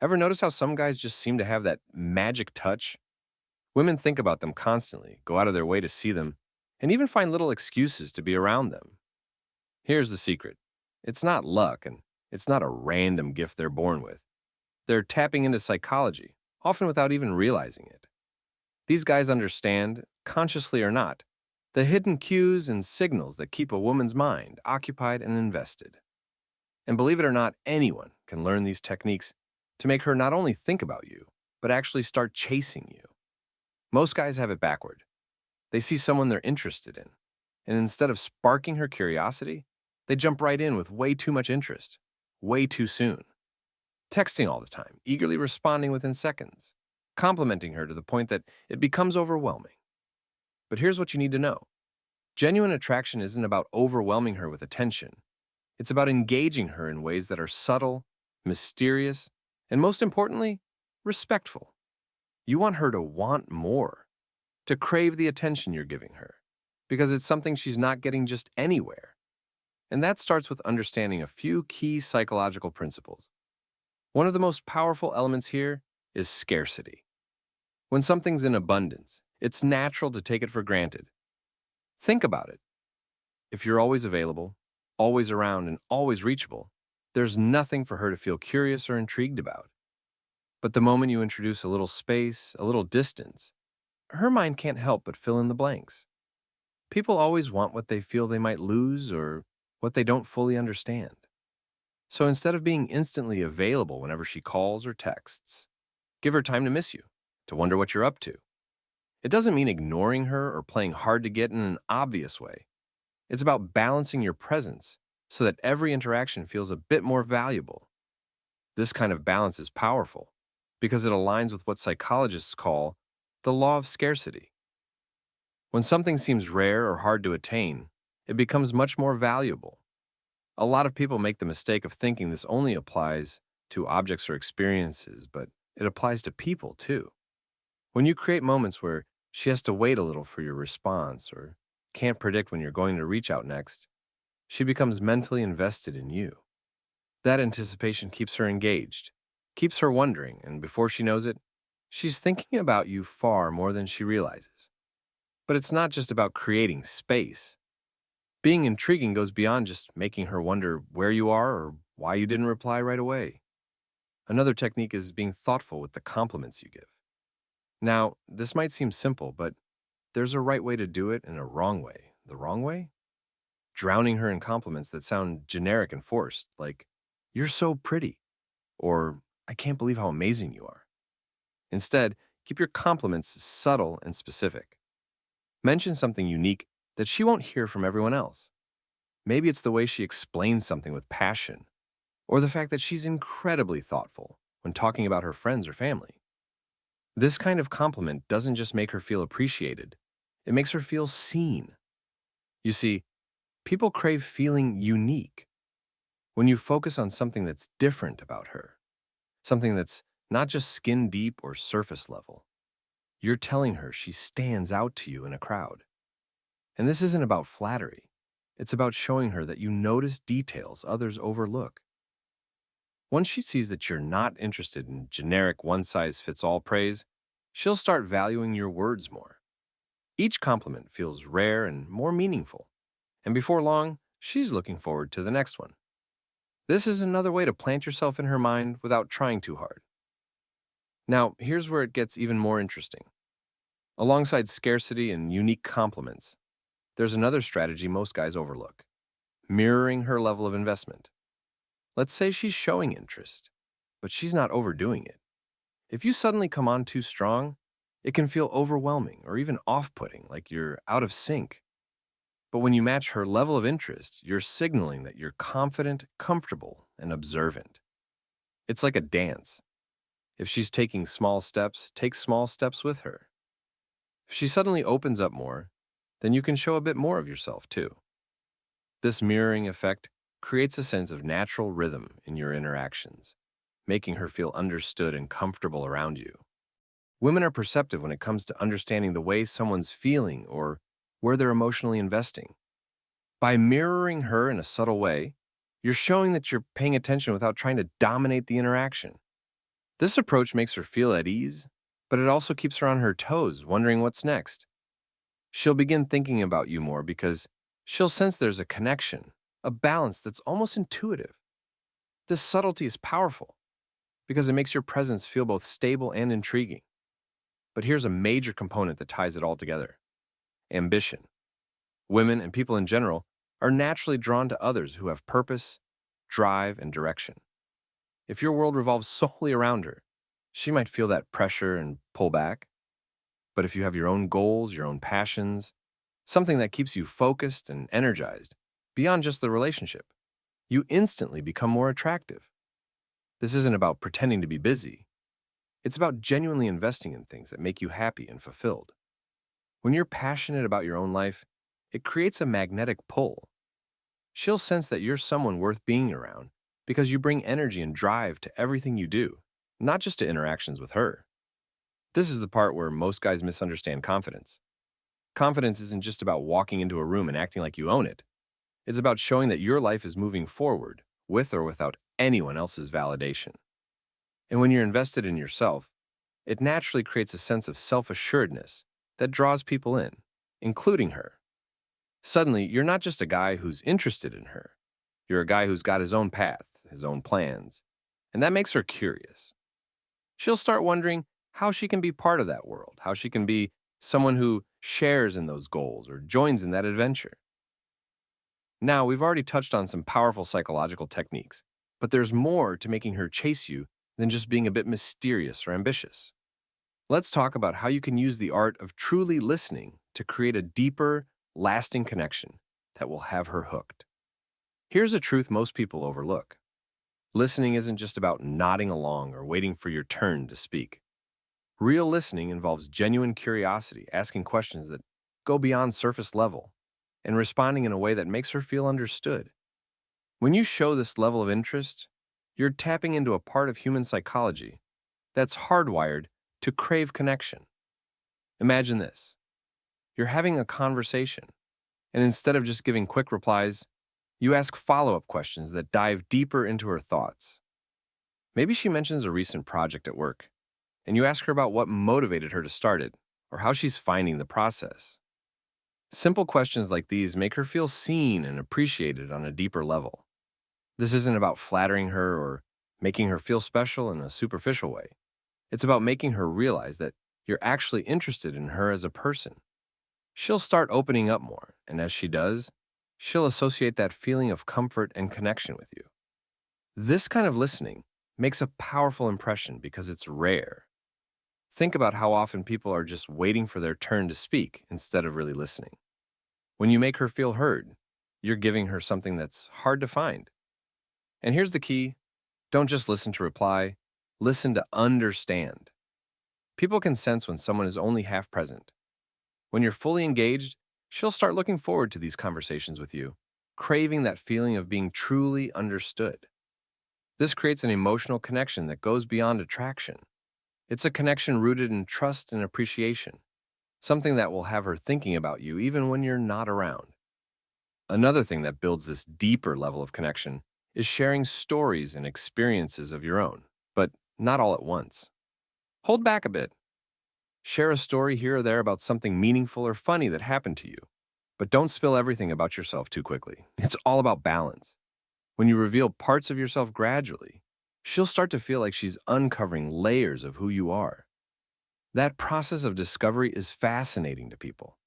Ever notice how some guys just seem to have that magic touch? Women think about them constantly, go out of their way to see them, and even find little excuses to be around them. Here's the secret: it's not luck, and it's not a random gift they're born with. They're tapping into psychology, often without even realizing it. These guys understand, consciously or not, the hidden cues and signals that keep a woman's mind occupied and invested. And believe it or not, anyone can learn these techniques to make her not only think about you, but actually start chasing you. Most guys have it backward. They see someone they're interested in, and instead of sparking her curiosity, they jump right in with way too much interest, way too soon. Texting all the time, eagerly responding within seconds, complimenting her to the point that it becomes overwhelming. But here's what you need to know: genuine attraction isn't about overwhelming her with attention. It's about engaging her in ways that are subtle, mysterious, and most importantly, respectful. You want her to want more, to crave the attention you're giving her, because it's something she's not getting just anywhere. And that starts with understanding a few key psychological principles. One of the most powerful elements here is scarcity. When something's in abundance, it's natural to take it for granted. Think about it. If you're always available, always around, and always reachable, there's nothing for her to feel curious or intrigued about. But the moment you introduce a little space, a little distance, her mind can't help but fill in the blanks. People always want what they feel they might lose or what they don't fully understand. So instead of being instantly available whenever she calls or texts, give her time to miss you, to wonder what you're up to. It doesn't mean ignoring her or playing hard to get in an obvious way. It's about balancing your presence so that every interaction feels a bit more valuable. This kind of balance is powerful because it aligns with what psychologists call the law of scarcity. When something seems rare or hard to attain, it becomes much more valuable. A lot of people make the mistake of thinking this only applies to objects or experiences, but it applies to people too. When you create moments where she has to wait a little for your response or can't predict when you're going to reach out next, she becomes mentally invested in you. That anticipation keeps her engaged, keeps her wondering, and before she knows it, she's thinking about you far more than she realizes. But it's not just about creating space. Being intriguing goes beyond just making her wonder where you are or why you didn't reply right away. Another technique is being thoughtful with the compliments you give. Now, this might seem simple, but there's a right way to do it and a wrong way. The wrong way? Drowning her in compliments that sound generic and forced, like, "You're so pretty," or "I can't believe how amazing you are." Instead, keep your compliments subtle and specific. Mention something unique that she won't hear from everyone else. Maybe it's the way she explains something with passion, or the fact that she's incredibly thoughtful when talking about her friends or family. This kind of compliment doesn't just make her feel appreciated, it makes her feel seen. You see, people crave feeling unique. When you focus on something that's different about her, something that's not just skin deep or surface level, you're telling her she stands out to you in a crowd. And this isn't about flattery. It's about showing her that you notice details others overlook. Once she sees that you're not interested in generic one-size-fits-all praise, she'll start valuing your words more. Each compliment feels rare and more meaningful, and before long, she's looking forward to the next one. This is another way to plant yourself in her mind without trying too hard. Now, here's where it gets even more interesting. Alongside scarcity and unique compliments, there's another strategy most guys overlook: mirroring her level of investment. Let's say she's showing interest, but she's not overdoing it. If you suddenly come on too strong, it can feel overwhelming or even off-putting, like you're out of sync. But when you match her level of interest, you're signaling that you're confident, comfortable, and observant. It's like a dance. If she's taking small steps, take small steps with her. If she suddenly opens up more, then you can show a bit more of yourself too. This mirroring effect creates a sense of natural rhythm in your interactions, making her feel understood and comfortable around you. Women are perceptive when it comes to understanding the way someone's feeling or where they're emotionally investing. By mirroring her in a subtle way, you're showing that you're paying attention without trying to dominate the interaction. This approach makes her feel at ease, but it also keeps her on her toes, wondering what's next. She'll begin thinking about you more because she'll sense there's a connection, a balance that's almost intuitive. This subtlety is powerful because it makes your presence feel both stable and intriguing. But here's a major component that ties it all together: ambition. Women and people in general are naturally drawn to others who have purpose, drive, and direction. If your world revolves solely around her, she might feel that pressure and pull back. But if you have your own goals, your own passions, something that keeps you focused and energized beyond just the relationship, you instantly become more attractive. This isn't about pretending to be busy. It's about genuinely investing in things that make you happy and fulfilled. When you're passionate about your own life, it creates a magnetic pull. She'll sense that you're someone worth being around because you bring energy and drive to everything you do, not just to interactions with her. This is the part where most guys misunderstand confidence. Confidence isn't just about walking into a room and acting like you own it. It's about showing that your life is moving forward, with or without anyone else's validation. And when you're invested in yourself, it naturally creates a sense of self-assuredness that draws people in, including her. Suddenly, you're not just a guy who's interested in her. You're a guy who's got his own path, his own plans, and that makes her curious. She'll start wondering how she can be part of that world, how she can be someone who shares in those goals or joins in that adventure. Now, we've already touched on some powerful psychological techniques, but there's more to making her chase you than just being a bit mysterious or ambitious. Let's talk about how you can use the art of truly listening to create a deeper, lasting connection that will have her hooked. Here's a truth most people overlook. Listening isn't just about nodding along or waiting for your turn to speak. Real listening involves genuine curiosity, asking questions that go beyond surface level, and responding in a way that makes her feel understood. When you show this level of interest, you're tapping into a part of human psychology that's hardwired to crave connection. Imagine this. You're having a conversation, and instead of just giving quick replies, you ask follow-up questions that dive deeper into her thoughts. Maybe she mentions a recent project at work, and you ask her about what motivated her to start it, or how she's finding the process. Simple questions like these make her feel seen and appreciated on a deeper level. This isn't about flattering her or making her feel special in a superficial way. It's about making her realize that you're actually interested in her as a person. She'll start opening up more, and as she does, she'll associate that feeling of comfort and connection with you. This kind of listening makes a powerful impression because it's rare. Think about how often people are just waiting for their turn to speak instead of really listening. When you make her feel heard, you're giving her something that's hard to find. And here's the key: don't just listen to reply, listen to understand. People can sense when someone is only half present. When you're fully engaged, she'll start looking forward to these conversations with you, craving that feeling of being truly understood. This creates an emotional connection that goes beyond attraction. It's a connection rooted in trust and appreciation, something that will have her thinking about you even when you're not around. Another thing that builds this deeper level of connection is sharing stories and experiences of your own, but not all at once. Hold back a bit. Share a story here or there about something meaningful or funny that happened to you, but don't spill everything about yourself too quickly. It's all about balance. When you reveal parts of yourself gradually, she'll start to feel like she's uncovering layers of who you are. That process of discovery is fascinating to people.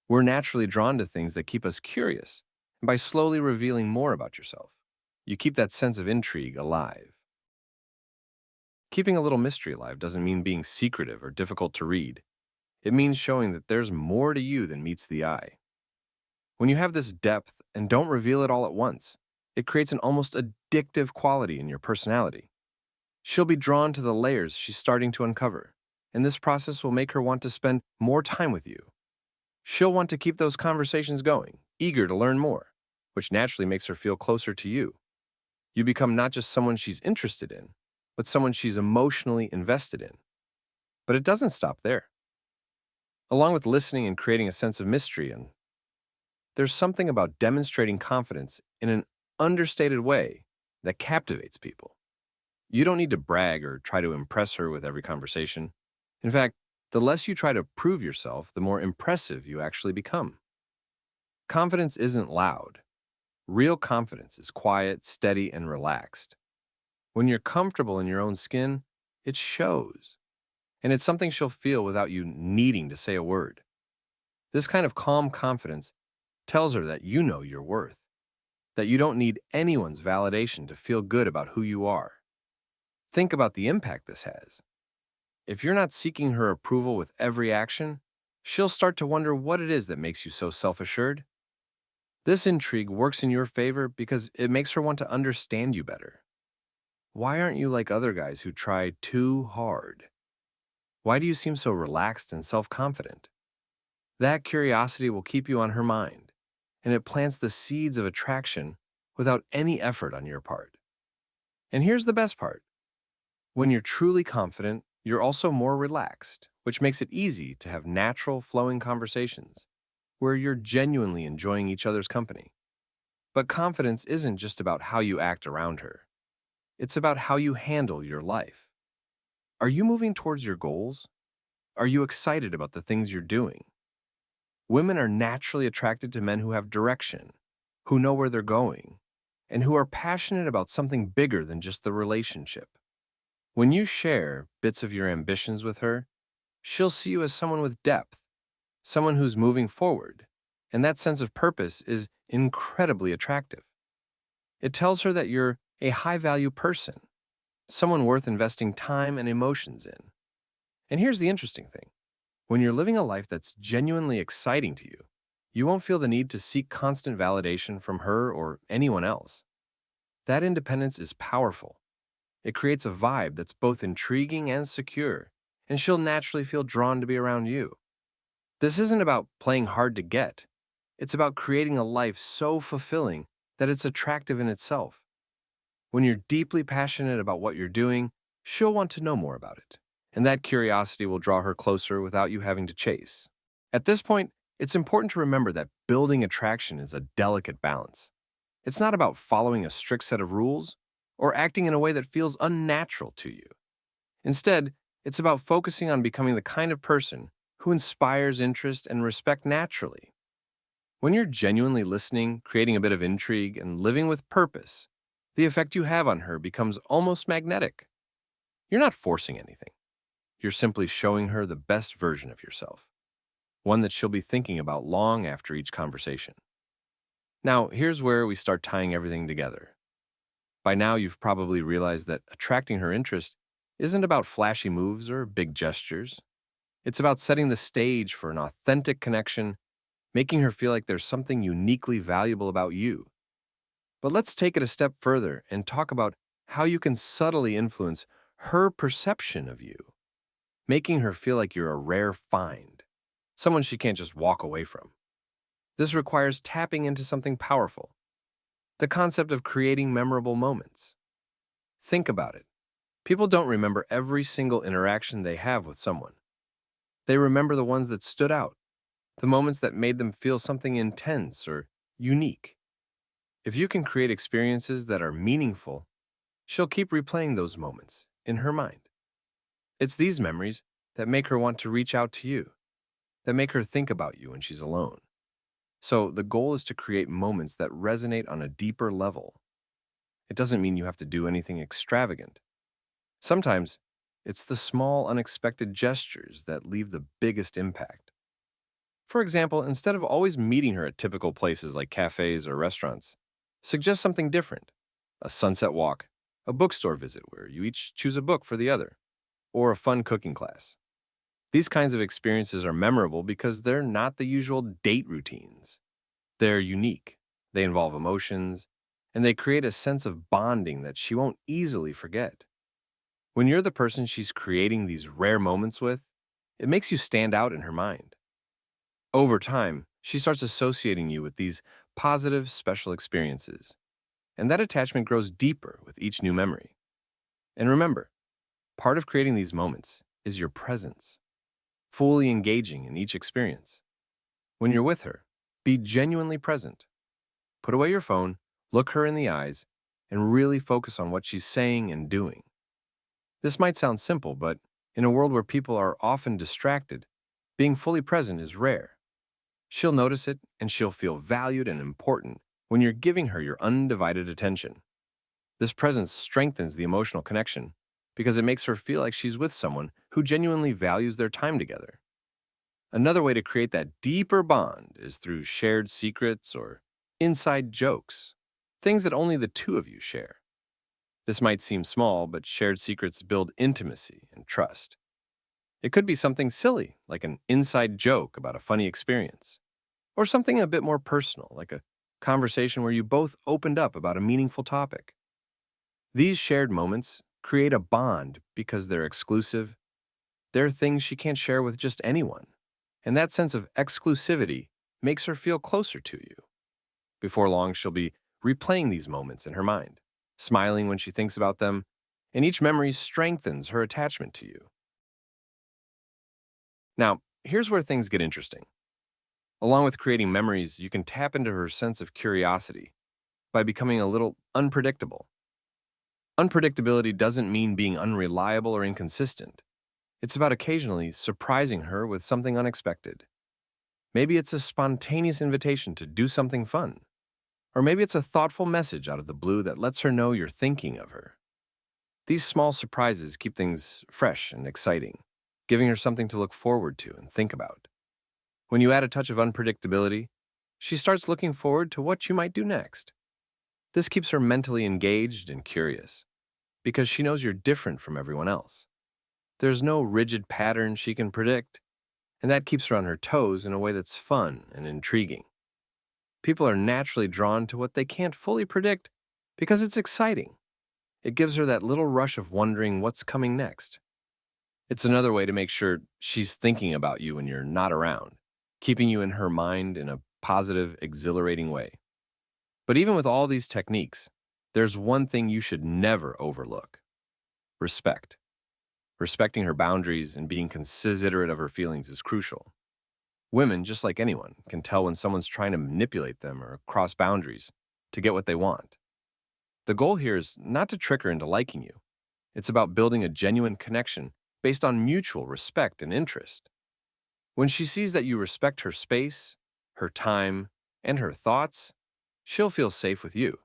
We're naturally drawn to things that keep us curious, and by slowly revealing more about yourself, you keep that sense of intrigue alive. Keeping a little mystery alive doesn't mean being secretive or difficult to read. It means showing that there's more to you than meets the eye. When you have this depth and don't reveal it all at once, it creates an almost addictive quality in your personality. She'll be drawn to the layers she's starting to uncover, and this process will make her want to spend more time with you. She'll want to keep those conversations going, eager to learn more, which naturally makes her feel closer to you. You become not just someone she's interested in, but someone she's emotionally invested in. But it doesn't stop there. Along with listening and creating a sense of mystery, and there's something about demonstrating confidence in an understated way that captivates people. You don't need to brag or try to impress her with every conversation. In fact, the less you try to prove yourself, the more impressive you actually become. Confidence isn't loud. Real confidence is quiet, steady, and relaxed. When you're comfortable in your own skin, it shows. And it's something she'll feel without you needing to say a word. This kind of calm confidence tells her that you know your worth, that you don't need anyone's validation to feel good about who you are. Think about the impact this has. If you're not seeking her approval with every action, she'll start to wonder what it is that makes you so self assured. This intrigue works in your favor because it makes her want to understand you better. Why aren't you like other guys who try too hard? Why do you seem so relaxed and self confident? That curiosity will keep you on her mind, and it plants the seeds of attraction without any effort on your part. And here's the best part: when you're truly confident, you're also more relaxed, which makes it easy to have natural, flowing conversations where you're genuinely enjoying each other's company. But confidence isn't just about how you act around her, it's about how you handle your life. Are you moving towards your goals? Are you excited about the things you're doing? Women are naturally attracted to men who have direction, who know where they're going, and who are passionate about something bigger than just the relationship. When you share bits of your ambitions with her, she'll see you as someone with depth, someone who's moving forward, and that sense of purpose is incredibly attractive. It tells her that you're a high value person, someone worth investing time and emotions in. And here's the interesting thing: when you're living a life that's genuinely exciting to you, you won't feel the need to seek constant validation from her or anyone else. That independence is powerful. It creates a vibe that's both intriguing and secure, and she'll naturally feel drawn to be around you. This isn't about playing hard to get. It's about creating a life so fulfilling that it's attractive in itself. When you're deeply passionate about what you're doing, she'll want to know more about it, and that curiosity will draw her closer without you having to chase. At this point, it's important to remember that building attraction is a delicate balance. It's not about following a strict set of rules or acting in a way that feels unnatural to you. Instead, it's about focusing on becoming the kind of person who inspires interest and respect naturally. When you're genuinely listening, creating a bit of intrigue, and living with purpose, the effect you have on her becomes almost magnetic. You're not forcing anything. You're simply showing her the best version of yourself, one that she'll be thinking about long after each conversation. Now, here's where we start tying everything together. By now, you've probably realized that attracting her interest isn't about flashy moves or big gestures. It's about setting the stage for an authentic connection, making her feel like there's something uniquely valuable about you. But let's take it a step further and talk about how you can subtly influence her perception of you, making her feel like you're a rare find, someone she can't just walk away from. This requires tapping into something powerful: the concept of creating memorable moments. Think about it. People don't remember every single interaction they have with someone. They remember the ones that stood out, the moments that made them feel something intense or unique. If you can create experiences that are meaningful, she'll keep replaying those moments in her mind. It's these memories that make her want to reach out to you, that make her think about you when she's alone. So the goal is to create moments that resonate on a deeper level. It doesn't mean you have to do anything extravagant. Sometimes it's the small, unexpected gestures that leave the biggest impact. For example, instead of always meeting her at typical places like cafes or restaurants, suggest something different: a sunset walk, a bookstore visit where you each choose a book for the other, or a fun cooking class. These kinds of experiences are memorable because they're not the usual date routines. They're unique, they involve emotions, and they create a sense of bonding that she won't easily forget. When you're the person she's creating these rare moments with, it makes you stand out in her mind. Over time, she starts associating you with these positive, special experiences, and that attachment grows deeper with each new memory. And remember, part of creating these moments is your presence, fully engaging in each experience. When you're with her, be genuinely present. Put away your phone, look her in the eyes, and really focus on what she's saying and doing. This might sound simple, but in a world where people are often distracted, being fully present is rare. She'll notice it, and she'll feel valued and important when you're giving her your undivided attention. This presence strengthens the emotional connection because it makes her feel like she's with someone who genuinely values their time together. Another way to create that deeper bond is through shared secrets or inside jokes, things that only the two of you share. This might seem small, but shared secrets build intimacy and trust. It could be something silly, like an inside joke about a funny experience, or something a bit more personal, like a conversation where you both opened up about a meaningful topic. These shared moments create a bond because they're exclusive. They're things she can't share with just anyone. And that sense of exclusivity makes her feel closer to you. Before long, she'll be replaying these moments in her mind, smiling when she thinks about them, and each memory strengthens her attachment to you. Now, here's where things get interesting. Along with creating memories, you can tap into her sense of curiosity by becoming a little unpredictable. Unpredictability doesn't mean being unreliable or inconsistent. It's about occasionally surprising her with something unexpected. Maybe it's a spontaneous invitation to do something fun. Or maybe it's a thoughtful message out of the blue that lets her know you're thinking of her. These small surprises keep things fresh and exciting, giving her something to look forward to and think about. When you add a touch of unpredictability, she starts looking forward to what you might do next. This keeps her mentally engaged and curious, because she knows you're different from everyone else. There's no rigid pattern she can predict, and that keeps her on her toes in a way that's fun and intriguing. People are naturally drawn to what they can't fully predict because it's exciting. It gives her that little rush of wondering what's coming next. It's another way to make sure she's thinking about you when you're not around, keeping you in her mind in a positive, exhilarating way. But even with all these techniques, there's one thing you should never overlook: respect. Respecting her boundaries and being considerate of her feelings is crucial. Women, just like anyone, can tell when someone's trying to manipulate them or cross boundaries to get what they want. The goal here is not to trick her into liking you. It's about building a genuine connection based on mutual respect and interest. When she sees that you respect her space, her time, and her thoughts, she'll feel safe with you.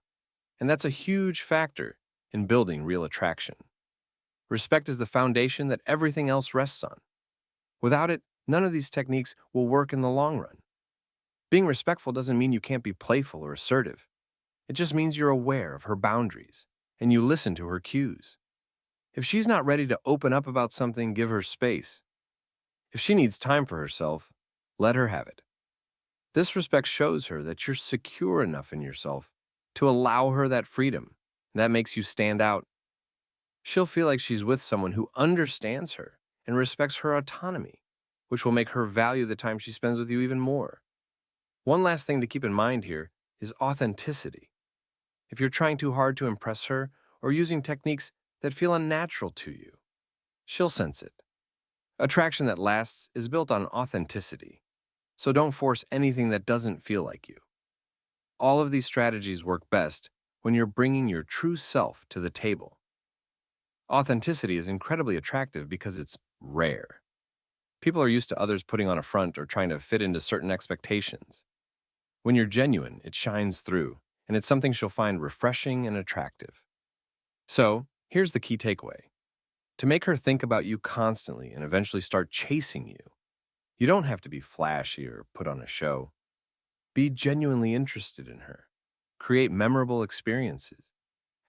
And that's a huge factor in building real attraction. Respect is the foundation that everything else rests on. Without it, none of these techniques will work in the long run. Being respectful doesn't mean you can't be playful or assertive. It just means you're aware of her boundaries and you listen to her cues. If she's not ready to open up about something, give her space. If she needs time for herself, let her have it. This respect shows her that you're secure enough in yourself to allow her that freedom. That makes you stand out. She'll feel like she's with someone who understands her and respects her autonomy, which will make her value the time she spends with you even more. One last thing to keep in mind here is authenticity. If you're trying too hard to impress her or using techniques that feel unnatural to you, she'll sense it. Attraction that lasts is built on authenticity, so don't force anything that doesn't feel like you. All of these strategies work best when you're bringing your true self to the table. Authenticity is incredibly attractive because it's rare. People are used to others putting on a front or trying to fit into certain expectations. When you're genuine, it shines through, and it's something she'll find refreshing and attractive. So, here's the key takeaway. To make her think about you constantly and eventually start chasing you, you don't have to be flashy or put on a show. Be genuinely interested in her. Create memorable experiences.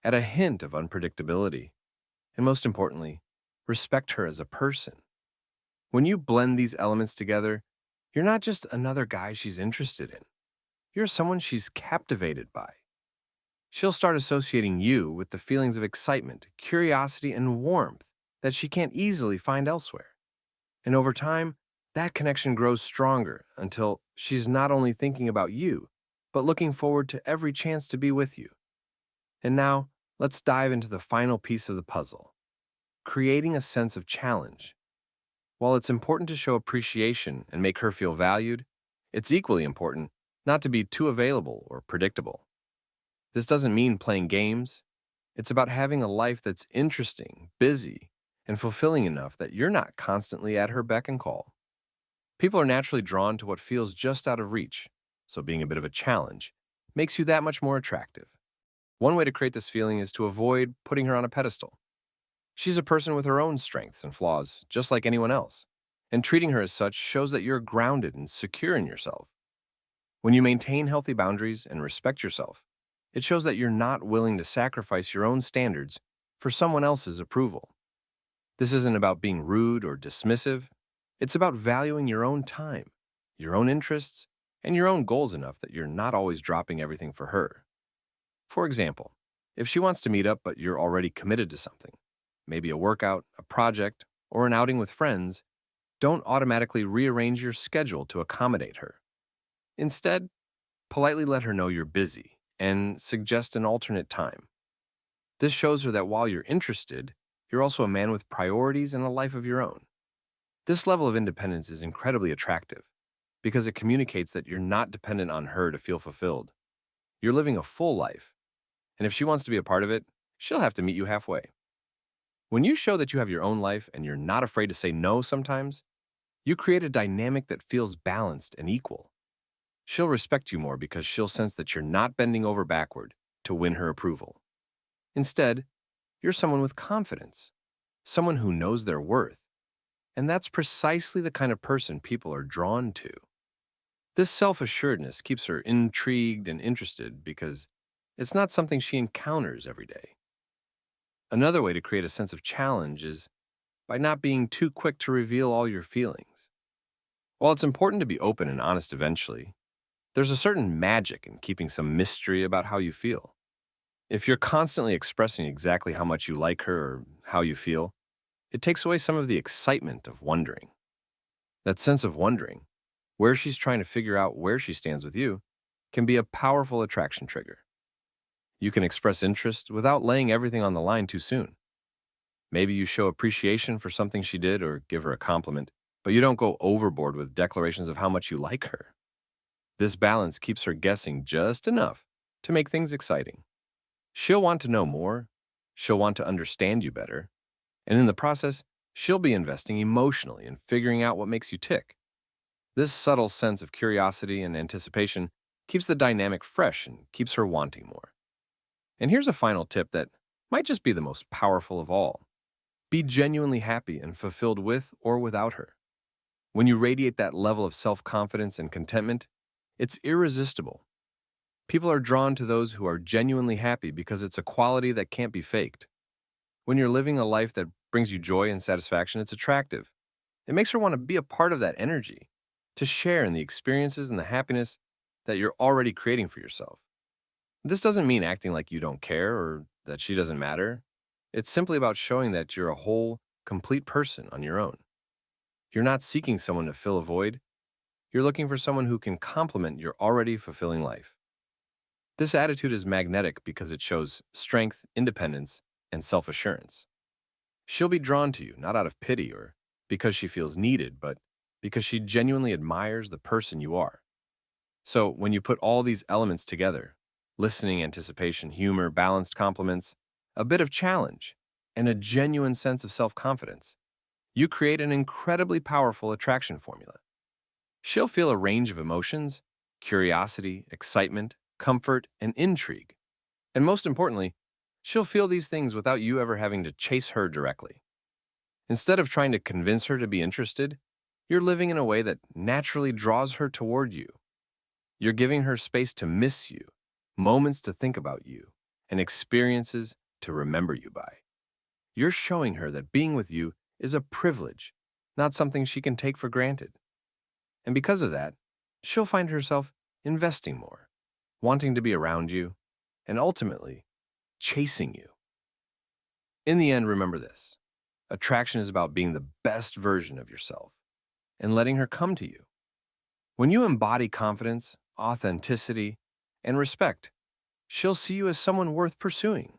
Add a hint of unpredictability. And most importantly, respect her as a person. When you blend these elements together, you're not just another guy she's interested in. You're someone she's captivated by. She'll start associating you with the feelings of excitement, curiosity, and warmth that she can't easily find elsewhere. And over time, that connection grows stronger until she's not only thinking about you, but looking forward to every chance to be with you. And now, let's dive into the final piece of the puzzle: creating a sense of challenge. While it's important to show appreciation and make her feel valued, it's equally important not to be too available or predictable. This doesn't mean playing games. It's about having a life that's interesting, busy, and fulfilling enough that you're not constantly at her beck and call. People are naturally drawn to what feels just out of reach, so being a bit of a challenge makes you that much more attractive. One way to create this feeling is to avoid putting her on a pedestal. She's a person with her own strengths and flaws, just like anyone else, and treating her as such shows that you're grounded and secure in yourself. When you maintain healthy boundaries and respect yourself, it shows that you're not willing to sacrifice your own standards for someone else's approval. This isn't about being rude or dismissive. It's about valuing your own time, your own interests, and your own goals enough that you're not always dropping everything for her. For example, if she wants to meet up but you're already committed to something, maybe a workout, a project, or an outing with friends, don't automatically rearrange your schedule to accommodate her. Instead, politely let her know you're busy and suggest an alternate time. This shows her that while you're interested, you're also a man with priorities and a life of your own. This level of independence is incredibly attractive because it communicates that you're not dependent on her to feel fulfilled. You're living a full life, and if she wants to be a part of it, she'll have to meet you halfway. When you show that you have your own life and you're not afraid to say no sometimes, you create a dynamic that feels balanced and equal. She'll respect you more because she'll sense that you're not bending over backward to win her approval. Instead, you're someone with confidence, someone who knows their worth, and that's precisely the kind of person people are drawn to. This self-assuredness keeps her intrigued and interested because it's not something she encounters every day. Another way to create a sense of challenge is by not being too quick to reveal all your feelings. While it's important to be open and honest eventually, there's a certain magic in keeping some mystery about how you feel. If you're constantly expressing exactly how much you like her or how you feel, it takes away some of the excitement of wondering. That sense of wondering, where she's trying to figure out where she stands with you, can be a powerful attraction trigger. You can express interest without laying everything on the line too soon. Maybe you show appreciation for something she did or give her a compliment, but you don't go overboard with declarations of how much you like her. This balance keeps her guessing just enough to make things exciting. She'll want to know more, she'll want to understand you better, and in the process, she'll be investing emotionally in figuring out what makes you tick. This subtle sense of curiosity and anticipation keeps the dynamic fresh and keeps her wanting more. And here's a final tip that might just be the most powerful of all. Be genuinely happy and fulfilled with or without her. When you radiate that level of self-confidence and contentment, it's irresistible. People are drawn to those who are genuinely happy because it's a quality that can't be faked. When you're living a life that brings you joy and satisfaction, it's attractive. It makes her want to be a part of that energy, to share in the experiences and the happiness that you're already creating for yourself. This doesn't mean acting like you don't care or that she doesn't matter. It's simply about showing that you're a whole, complete person on your own. You're not seeking someone to fill a void. You're looking for someone who can complement your already fulfilling life. This attitude is magnetic because it shows strength, independence, and self-assurance. She'll be drawn to you not out of pity or because she feels needed, but because she genuinely admires the person you are. So when you put all these elements together, listening, anticipation, humor, balanced compliments, a bit of challenge, and a genuine sense of self-confidence, you create an incredibly powerful attraction formula. She'll feel a range of emotions: curiosity, excitement, comfort, and intrigue. And most importantly, she'll feel these things without you ever having to chase her directly. Instead of trying to convince her to be interested, you're living in a way that naturally draws her toward you. You're giving her space to miss you, moments to think about you, and experiences to remember you by. You're showing her that being with you is a privilege, not something she can take for granted. And because of that, she'll find herself investing more, wanting to be around you, and ultimately, chasing you. In the end, remember this: attraction is about being the best version of yourself and letting her come to you. When you embody confidence, authenticity, and respect, she'll see you as someone worth pursuing,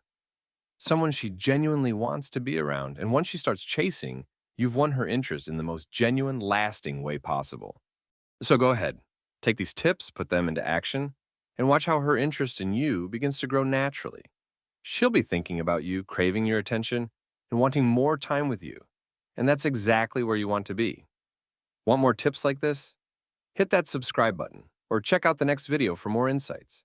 someone she genuinely wants to be around, and once she starts chasing, you've won her interest in the most genuine, lasting way possible. So go ahead, take these tips, put them into action, and watch how her interest in you begins to grow naturally. She'll be thinking about you, craving your attention, and wanting more time with you. And that's exactly where you want to be. Want more tips like this? Hit that subscribe button or check out the next video for more insights.